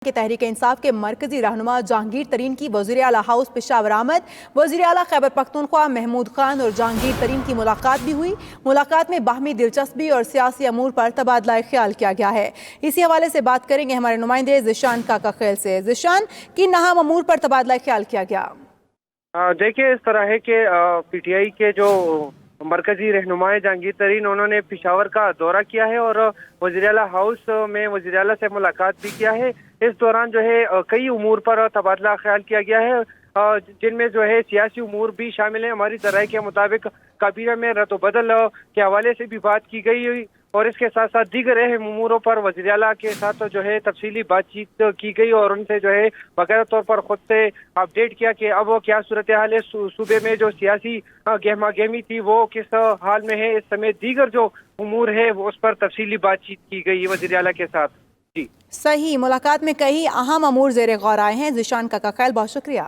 کہ تحریک انصاف کے مرکزی رہنما جہانگیر ترین کی وزیر اعلیٰ ہاؤس پشاور آمد۔ وزیر اعلیٰ خیبر پختونخوا محمود خان اور جہانگیر ترین کی ملاقات بھی ہوئی۔ ملاقات میں باہمی دلچسپی اور سیاسی امور پر تبادلہ خیال کیا گیا ہے۔ اسی حوالے سے بات کریں گے ہمارے نمائندے ذیشان کاکا خیل سے۔ ذیشان، کن اہم امور پر تبادلہ خیال کیا گیا؟ دیکھیے، اس طرح ہے کہ پی ٹی آئی کے جو مرکزی رہنما جہانگیر ترین، انہوں نے پشاور کا دورہ کیا ہے اور وزیر اعلیٰ ہاؤس میں وزیر اعلیٰ سے ملاقات بھی کیا ہے۔ اس دوران جو ہے کئی امور پر تبادلہ خیال کیا گیا ہے، جن میں جو ہے سیاسی امور بھی شامل ہیں۔ ہماری ذرائع کے مطابق کابینہ میں رد و بدل کے حوالے سے بھی بات کی گئی اور اس کے ساتھ ساتھ دیگر اہم اموروں پر وزیر اعلیٰ کے ساتھ جو ہے تفصیلی بات چیت کی گئی اور ان سے جو ہے باقاعدہ طور پر خود سے اپڈیٹ کیا کہ اب کیا صورتحال ہے، صوبے میں جو سیاسی گہما گہمی تھی وہ کس حال میں ہے۔ اس سمیت دیگر جو امور ہے وہ اس پر تفصیلی بات چیت کی گئی وزیر اعلیٰ کے ساتھ۔ صحیح، ملاقات میں کئی اہم امور زیر غور آئے ہیں۔ ذیشان کاکا خیل، بہت شکریہ۔